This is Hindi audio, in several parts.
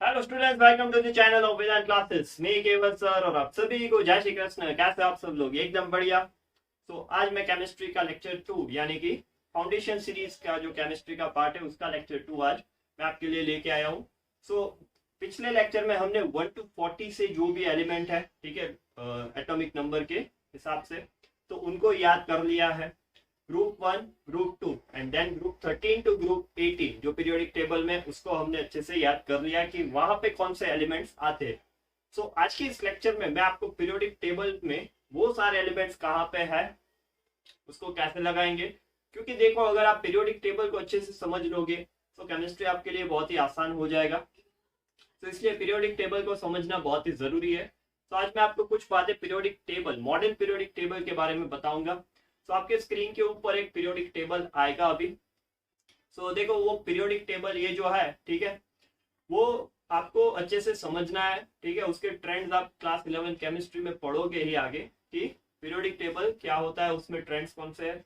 Hello students, welcome to the channel of Vedant classes. मैं केवल सर और आप सभी को जय श्री कृष्ण। कैसे आप सब लोग? एकदम बढ़िया। तो आज मैं केमिस्ट्री का लेक्चर 2 यानी कि फाउंडेशन सीरीज का जो केमिस्ट्री का पार्ट है उसका लेक्चर 2 आज मैं आपके लिए लेके आया हूँ। सो पिछले लेक्चर में हमने 1 to 40 से जो भी एलिमेंट है, ठीक है, एटॉमिक नंबर के हिसाब से, तो उनको याद कर लिया है। Group 1, group 2 and then group 13 to group 18 जो पीरियोडिक टेबल में, उसको हमने अच्छे से याद कर लिया कि वहां पे कौन से एलिमेंट्स आते हैं। सो आज के इस लेक्चर में मैं आपको पीरियोडिक टेबल में वो सारे एलिमेंट्स कहाँ पे है, उसको कैसे लगाएंगे। क्योंकि देखो, अगर आप पीरियोडिक टेबल को अच्छे से समझ लोगे तो केमिस्ट्री आपके लिए बहुत ही आसान हो जाएगा। तो इसलिए पीरियोडिक टेबल को समझना बहुत ही जरूरी है। तो आज मैं आपको कुछ बातें periodic table, modern periodic table के बारे में बताऊंगा। तो आपके स्क्रीन के ऊपर एक पीरियोडिक टेबल आएगा अभी। सो देखो, वो पीरियोडिक टेबल ये जो है, ठीक है, वो आपको अच्छे से समझना है। ठीक है, उसके ट्रेंड्स आप क्लास 11 केमिस्ट्री में पढ़ोगे ही आगे कि पीरियोडिक टेबल क्या होता है, उसमें ट्रेंड्स कौन से हैं।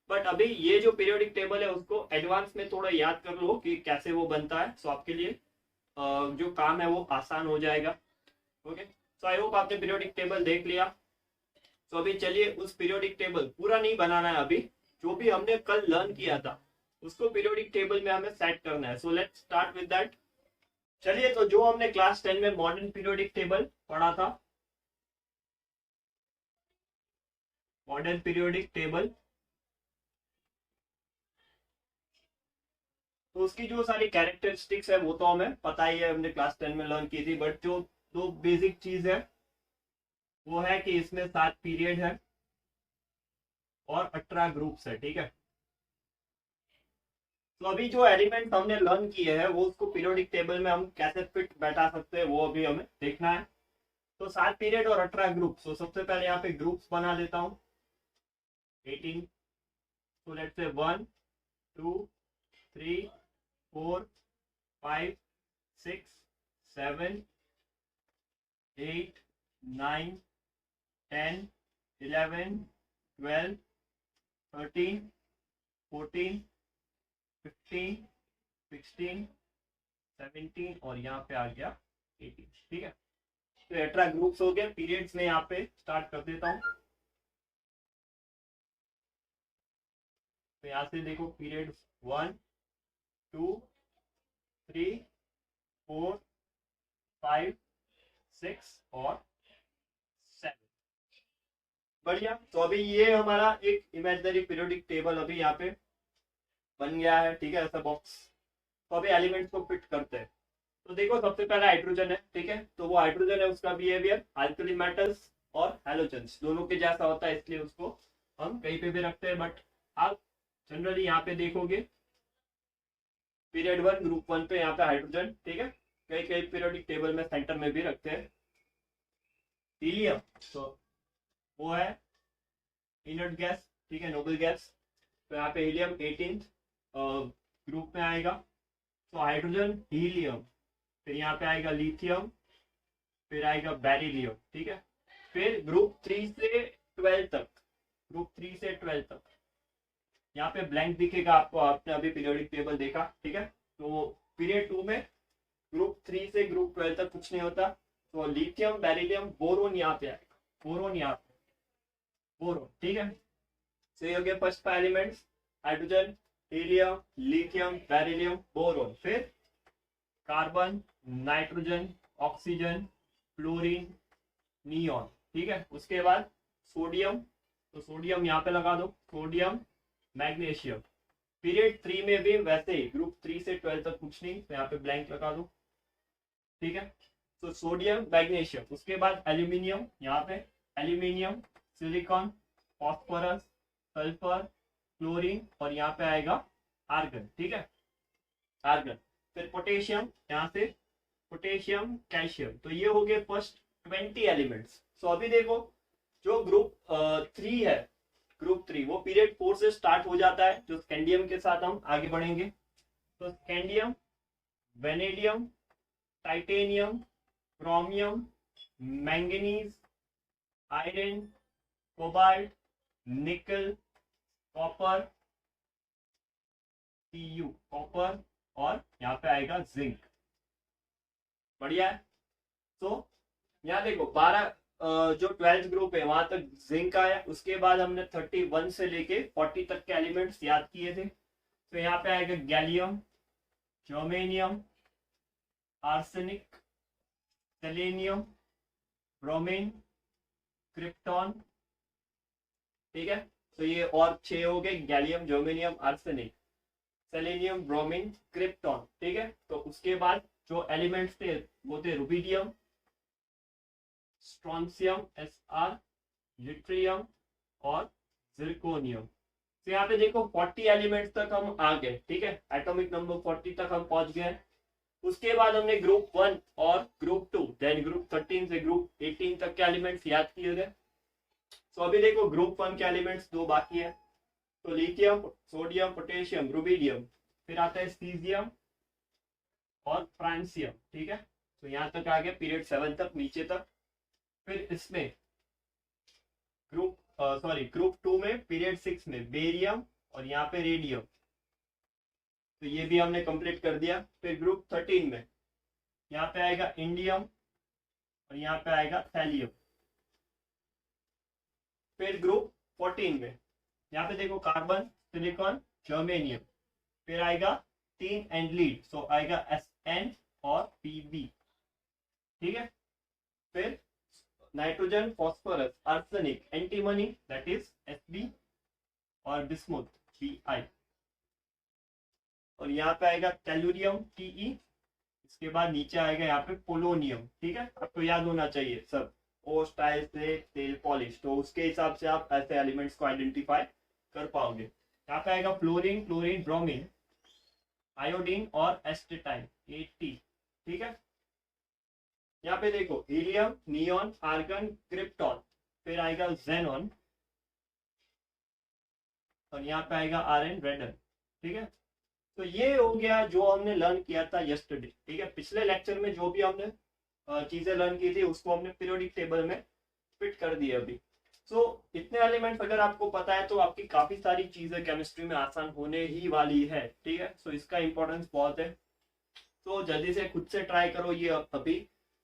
बट अभी ये जो पीरियोडिक टेबल है उसको एडवांस में थोड़ा याद कर लो कि कैसे वो बनता है। सो आपके लिए जो काम है वो आसान हो जाएगा। ओके, सो आई होप आपने पीरियोडिक टेबल देख लिया। तो अभी चलिए, उस पीरियोडिक टेबल पूरा नहीं बनाना है अभी, जो भी हमने कल लर्न किया था उसको पीरियोडिक टेबल में हमें सेट करना है। So let's start with that. चलिए, तो जो हमने क्लास 10 में मॉडर्न पीरियोडिक टेबल पढ़ा था, मॉडर्न पीरियोडिक टेबल, तो उसकी जो सारी कैरेक्टरिस्टिक्स है वो तो हमें पता ही है, हमने क्लास 10 में लर्न की थी। बट जो दो बेसिक चीज है वो है कि इसमें 7 पीरियड है और 18 ग्रुप्स है। ठीक है, तो अभी जो एलिमेंट हमने लर्न किए हैं वो उसको पीरियोडिक टेबल में हम कैसे फिट बैठा सकते हैं वो अभी हमें देखना है। तो 7 पीरियड और 18 ग्रुप। तो सबसे पहले यहाँ पे ग्रुप्स बना लेता हूँ। 18, तो लेट्स से 1 2 3 4 5 6 7 8 9 10 11 12 13 14 15 16 17 और यहाँ पे आ गया 18। ठीक है, तो 18 ग्रुप्स हो गए। पीरियड्स में यहाँ पे स्टार्ट कर देता हूँ। तो यहाँ से देखो, पीरियड 1 2 3 4 5 6 और 7। बढ़िया। तो अभी ये हमारा एक इमेजिनरी पीरियोडिक टेबल अभी यहाँ पे बन गया है। ठीक है, ऐसा बॉक्स। तो अभी एलिमेंट्स को फिट करते हैं। तो देखो, सबसे पहले हाइड्रोजन है। ठीक है, तो वो हाइड्रोजन है, उसका बिहेवियर अल्कली मेटल्स और हैलोजन्स दोनों के जैसा होता है, इसलिए उसको हम कहीं पे भी रखते हैं। बट आप जनरली यहाँ पे देखोगे पीरियड 1 ग्रुप 1 पे यहाँ पे हाइड्रोजन, ठीक है, कई कई पीरियोडिक टेबल में सेंटर में भी रखते हैं। हीलियम, तो वो है इनर्ट गैस, ठीक है, नोबल गैस। तो यहाँ पे हीलियम 18 ग्रुप में आएगा। तो हाइड्रोजन, हीलियम, फिर यहाँ पे आएगा लिथियम, फिर आएगा बेरिलियम। ठीक है, फिर ग्रुप 3 से 12 तक, ग्रुप 3 से 12 तक यहाँ पे ब्लैंक दिखेगा आपको, आपने अभी पीरियोडिक टेबल देखा। ठीक है, तो पीरियड 2 में ग्रुप 3 से ग्रुप 12 तक कुछ नहीं होता। तो लिथियम, बेरिलियम, बोरोन यहाँ पे आएगा, बोरोन यहाँ पे, बोरोन। ठीक है, तो ये हो गया first 5 elements, hydrogen, helium, lithium, beryllium, boron. फिर carbon, nitrogen, oxygen, fluorine, neon. ठीक है, उसके बाद सोडियम, तो सोडियम यहाँ पे लगा दो, सोडियम, मैग्नीशियम। पीरियड 3 में भी वैसे ही ग्रुप 3 से 12 तक कुछ नहीं, तो यहाँ पे ब्लैंक लगा दो। ठीक है, तो सोडियम, मैग्नीशियम। उसके बाद एल्यूमिनियम, यहाँ पे aluminium, silicon, phosphorus, sulphur, chlorine और यहाँ पे आएगा आर्गन। ठीक है, आर्गन। फिर पोटेशियम, यहाँ से पोटेशियम, कैल्शियम। तो ये हो गए फर्स्ट 20 एलिमेंट्स। सो अभी देखो, जो ग्रुप 3 है, ग्रुप 3 वो पीरियड 4 से स्टार्ट हो जाता है, जो स्कैंडियम के साथ हम आगे बढ़ेंगे। तो scandium, vanadium, titanium, chromium, manganese, iron, cobalt, निकल, कॉपर, Cu कॉपर, और यहाँ पे आएगा जिंक। बढ़िया है। तो यहाँ देखो 12 जो 12th ग्रुप है वहां तक जिंक आया, उसके बाद हमने 31 से लेके 40 तक के एलिमेंट्स याद किए थे। तो यहाँ पे आएगा gallium, germanium, arsenic, selenium, bromine, krypton. ठीक है, तो ये और 6 हो गए, gallium, germanium, arsenic, selenium, bromine, krypton. ठीक है, तो उसके बाद जो एलिमेंट्स थे वो थे रुबिडियम, स्ट्रॉन्सियम Sr, लिट्रियम और जिरकोनियम। तो यहाँ पे देखो 40 एलिमेंट्स तक हम आ गए। ठीक है, एटॉमिक नंबर 40 तक हम पहुंच गए। उसके बाद हमने ग्रुप 1 और ग्रुप 2 देन ग्रुप 13 से ग्रुप 18 तक के एलिमेंट्स याद किए गए। तो अभी देखो ग्रुप 1 के एलिमेंट्स 2 बाकी है। तो लिथियम, सोडियम, पोटेशियम, रुबिडियम, फिर आता है सीजियम और फ्रांसियम। ठीक है, तो यहाँ तक आ गया पीरियड 7 तक, नीचे तक। फिर इसमें ग्रुप 2 में पीरियड 6 में बेरियम और यहाँ पे रेडियम, तो ये भी हमने कंप्लीट कर दिया। फिर ग्रुप 13 में यहाँ पे आएगा इंडियम और यहाँ पे आएगा थैलियम। फिर ग्रुप 14 में यहाँ पे देखो कार्बन, सिलिकॉन, जर्मेनियम, फिर आएगा टीन एंड लीड, सो आएगा Sn और Pb। ठीक है, फिर nitrogen, phosphorus, arsenic, antimony that is Sb और बिस्मुथ Bi। और यहाँ पे आएगा टेलुरियम Te, इसके बाद नीचे आएगा यहाँ पे पोलोनियम। ठीक है, आपको याद होना चाहिए सब, ओस, टाइल, स्लेट, तेल, पॉलिश, तो उसके हिसाब से आप ऐसे एलिमेंट्स को आइडेंटिफाई कर पाओगे। यहाँ पे आएगा फ्लोरीन, क्लोरीन, ब्रोमीन, आयोडीन और एस्टेटाइन At। ठीक है, यहाँ पे देखो हीलियम, नियॉन, आर्गन, क्रिप्टॉन, फिर आएगा जेनॉन और यहाँ पे आएगा Rn, रेडन। ठीक है, तो ये हो गया जो हमने लर्न किया था यस्टरडे। ठीक है, पिछले लेक्चर में जो भी हमने चीजें लर्न की थी उसको हमने पीरियोडिक टेबल में फिट कर दिए अभी। सो इतने एलिमेंट्स अगर आपको पता है तो आपकी काफी सारी चीजें केमिस्ट्री में आसान होने ही वाली है। ठीक है, सो इसका इंपॉर्टेंस बहुत है। तो जल्दी से खुद से ट्राई करो ये अभी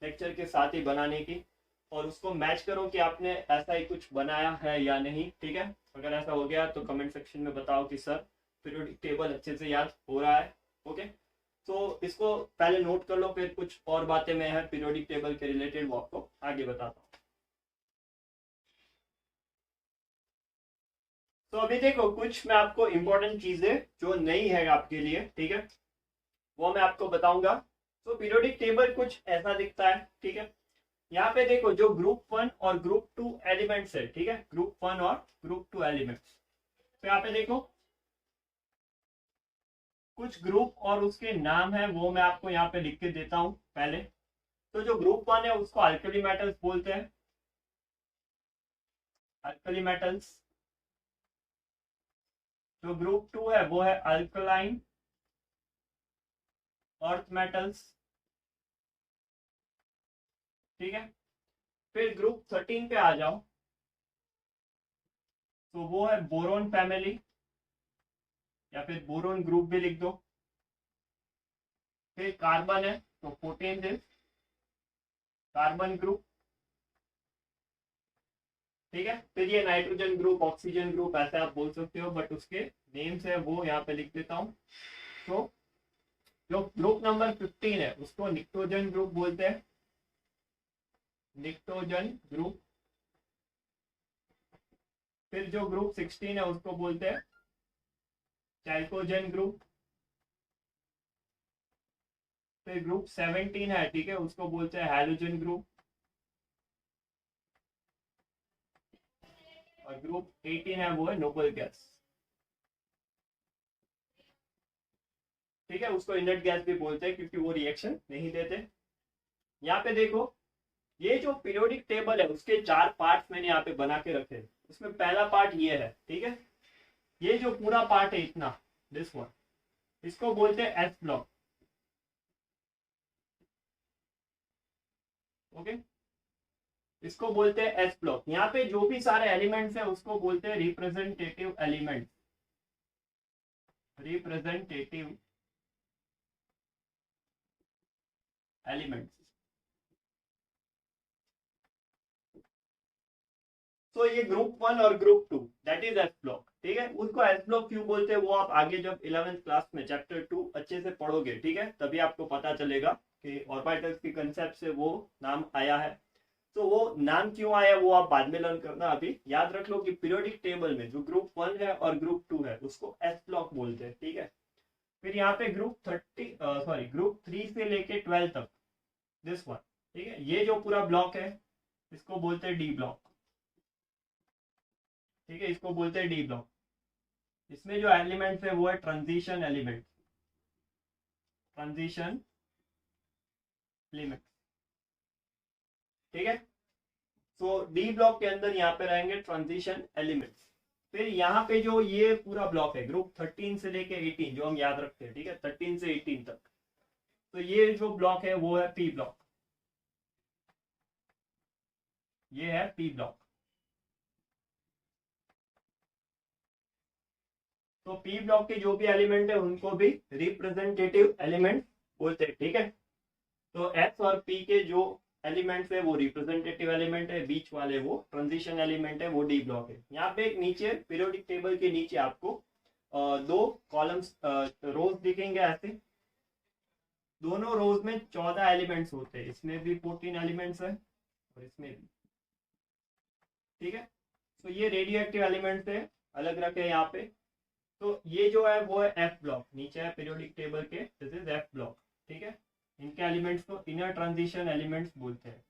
लेक्चर के साथ ही बनाने की, और उसको मैच करो कि आपने ऐसा ही कुछ बनाया है या नहीं। ठीक है, अगर ऐसा हो गया तो कमेंट सेक्शन में बताओ कि सर पीरियोडिक टेबल अच्छे से याद हो रहा है। ओके, तो इसको पहले नोट कर लो, फिर कुछ और बातें मैं है पीरियोडिक टेबल के रिलेटेड वो आपको आगे बताता हूँ। तो अभी देखो कुछ मैं आपको इंपॉर्टेंट चीजें जो नई है आपके लिए, ठीक है, वो मैं आपको बताऊंगा। तो पीरियोडिक टेबल कुछ ऐसा दिखता है। ठीक है, यहाँ पे देखो जो ग्रुप 1 और ग्रुप 2 एलिमेंट्स है। ठीक है, ग्रुप 1 और ग्रुप 2 एलिमेंट्स, तो यहाँ पे देखो कुछ ग्रुप और उसके नाम है वो मैं आपको यहाँ पे लिख के देता हूँ पहले। तो जो ग्रुप 1 है उसको अल्कली मेटल्स बोलते हैं, अल्कली मेटल्स। जो ग्रुप 2 है वो है अल्कलाइन अर्थ मेटल्स। ठीक है, फिर ग्रुप 13 पे आ जाओ, तो वो है बोरोन फैमिली, या फिर बोरोन ग्रुप भी लिख दो। फिर कार्बन है तो 14 इज कार्बन ग्रुप। ठीक है, फिर ये नाइट्रोजन ग्रुप, ऑक्सीजन ग्रुप ऐसे आप बोल सकते हो, बट उसके नेम्स है वो यहाँ पे लिख देता हूँ। तो जो ग्रुप नंबर 15 है उसको निक्टोजन ग्रुप बोलते हैं, निक्टोजन ग्रुप। फिर जो ग्रुप 16 है उसको बोलते हैं चाइकोजन ग्रुप। फिर ग्रुप 17 है, ठीक है, उसको बोलते हैं हैलोजन ग्रुप। और ग्रुप 18 है वो है नोबल गैस। ठीक है, उसको इनर्ट गैस भी बोलते हैं क्योंकि वो रिएक्शन नहीं देते। यहाँ पे देखो ये जो पीरियोडिक टेबल है उसके 4 पार्ट्स मैंने यहाँ पे बना के रखे। उसमें पहला पार्ट ये है। ठीक है, ये जो पूरा पार्ट है इतना, दिस वन, इसको बोलते हैं एस ब्लॉक। ओके, इसको बोलते हैं एस ब्लॉक। यहाँ पे जो भी सारे एलिमेंट्स है उसको बोलते हैं रिप्रेजेंटेटिव एलिमेंट, रिप्रेजेंटेटिव एलिमेंट्स। तो ये ग्रुप 1 और group 2 that is S block, ठीक है। उसको एस ब्लॉक क्यों बोलते हैं वो आप आगे जब 11th क्लास में चैप्टर 2 अच्छे से पढ़ोगे, ठीक है, तभी आपको पता चलेगा कि ऑर्बिटल्स के कंसेप्ट से वो नाम आया है। तो वो नाम क्यों आया वो आप बाद में लर्न करना, अभी याद रख लो कि पीरियोडिक टेबल में जो ग्रुप 1 है और ग्रुप 2 है उसको एस ब्लॉक बोलते हैं, ठीक है। फिर यहाँ पे ग्रुप 3 से लेके 12 तक दिस वन, ठीक है, ये जो पूरा ब्लॉक है इसको बोलते हैं डी ब्लॉक, ठीक है, इसको बोलते हैं डी ब्लॉक। इसमें जो एलिमेंट्स है वो है ट्रांजिशन एलिमेंट, ट्रांजिशन एलिमेंट, ठीक है। तो डी ब्लॉक के अंदर यहाँ पे रहेंगे ट्रांजिशन एलिमेंट्स। फिर यहाँ पे जो ये पूरा ब्लॉक है ग्रुप 13 से लेके 18 जो हम याद रखते हैं, ठीक है, 13 से 18 तक, तो ये जो ब्लॉक है वो है पी ब्लॉक, ये है पी ब्लॉक। तो पी ब्लॉक के जो भी एलिमेंट है उनको भी रिप्रेजेंटेटिव एलिमेंट बोलते हैं, ठीक है। तो एस और पी के जो एलिमेंट्स है वो रिप्रेजेंटेटिव एलिमेंट है, बीच वाले वो ट्रांजिशन एलिमेंट है, वो डी ब्लॉक है। यहाँ पे एक नीचे पीरियोडिक टेबल के नीचे आपको दो कॉलम्स रोज दिखेंगे ऐसे, दोनों रोज में 14 एलिमेंट्स होते हैं, इसमें भी 14 एलिमेंट्स है और इसमें भी, ठीक है। तो ये रेडियो एक्टिव एलिमेंट्स है, अलग रखे यहाँ पे। तो ये जो है वो है एफ ब्लॉक, नीचे है पीरियोडिक टेबल के, दिस इज एफ ब्लॉक, ठीक है। इनके एलिमेंट्स को इनर ट्रांजिशन एलिमेंट्स बोलते हैं,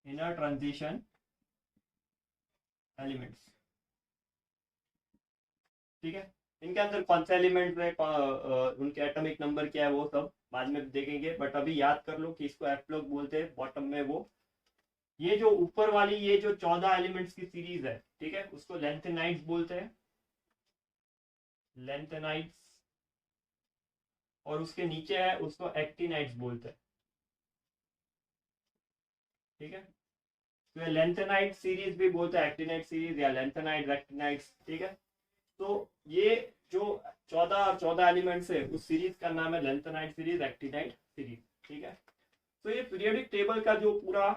इनर ट्रांजिशन एलिमेंट्स, ठीक है। इनके अंदर कौन से एलिमेंट्स है, उनके एटॉमिक नंबर क्या है वो सब बाद में देखेंगे, बट अभी याद कर लो कि इसको एफ ब्लॉक बोलते हैं। बॉटम में वो ये जो ऊपर वाली ये जो 14 एलिमेंट्स की सीरीज है, ठीक है, उसको लेंथेनाइड्स बोलते हैं, लेंथेनाइड्स। और उसके नीचे है उसको एक्टिनाइड्स बोलते हैं, ठीक है। तो लेंथेनाइड सीरीज भी बोलते हैं, एक्टिनाइड सीरीज या लेंथेनाइड्स एक्टिनाइड्स, ठीक है। तो ये जो 14 और 14 एलिमेंट्स है उस सीरीज का नाम है लेंथेनाइड सीरीज, एक्टिनाइड सीरीज, ठीक है। तो ये पीरियोडिक टेबल का जो पूरा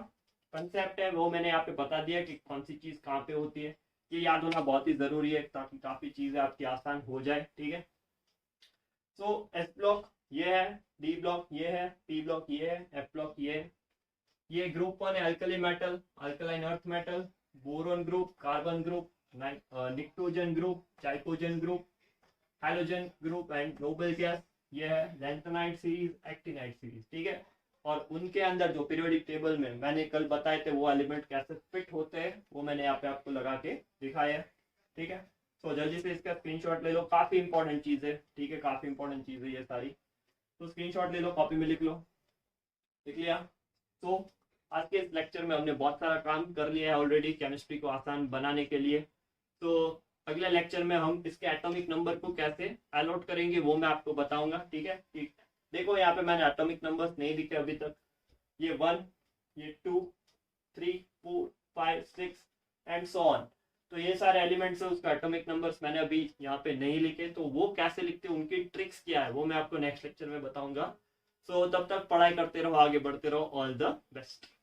कंसेप्ट है वो मैंने यहाँ पे बता दिया कि कौन सी चीज कहाँ पे होती है। ये याद होना बहुत ही जरूरी है ताकि काफी चीजें आपकी आसान हो जाए, ठीक है। तो एस ब्लॉक ये है, डी ब्लॉक ये है, पी ब्लॉक ये है, एफ ब्लॉक ये है। ये ग्रुप 1 है alkali metal, alkaline earth metal, boron group, carbon group, pnictogen group, chalcogen group, hydrogen group and noble gas. ये है लैंथेनाइड सीरीज, एक्टिनाइड सीरीज, ठीक है। और उनके अंदर जो पीरियोडिक टेबल में मैंने कल बताए थे वो एलिमेंट कैसे फिट होते हैं वो मैंने यहाँ पे आपको लगा के दिखाया है, ठीक है। तो जल्दी से इसका स्क्रीनशॉट ले लो, काफी इंपॉर्टेंट चीज है, ठीक है, काफी इंपॉर्टेंट चीज है ये सारी। तो स्क्रीनशॉट ले लो, कॉपी में लिख लो, लिख लिया। तो आज के इस लेक्चर में हमने बहुत सारा काम कर लिया है ऑलरेडी केमिस्ट्री को आसान बनाने के लिए। तो अगले लेक्चर में हम इसके एटॉमिक नंबर को कैसे अलॉट करेंगे वो मैं आपको बताऊंगा, ठीक है। देखो यहाँ पे मैंने एटॉमिक नंबर्स नहीं लिखे अभी तक, ये 1, ये 2, 3, 4, 5, 6 एंड सो ऑन। तो ये सारे एलिमेंट्स है, उसका एटॉमिक नंबर्स मैंने अभी यहाँ पे नहीं लिखे, तो वो कैसे लिखते हैं, उनकी ट्रिक्स क्या है वो मैं आपको नेक्स्ट लेक्चर में बताऊंगा। सो तब तक पढ़ाई करते रहो, आगे बढ़ते रहो। All the best.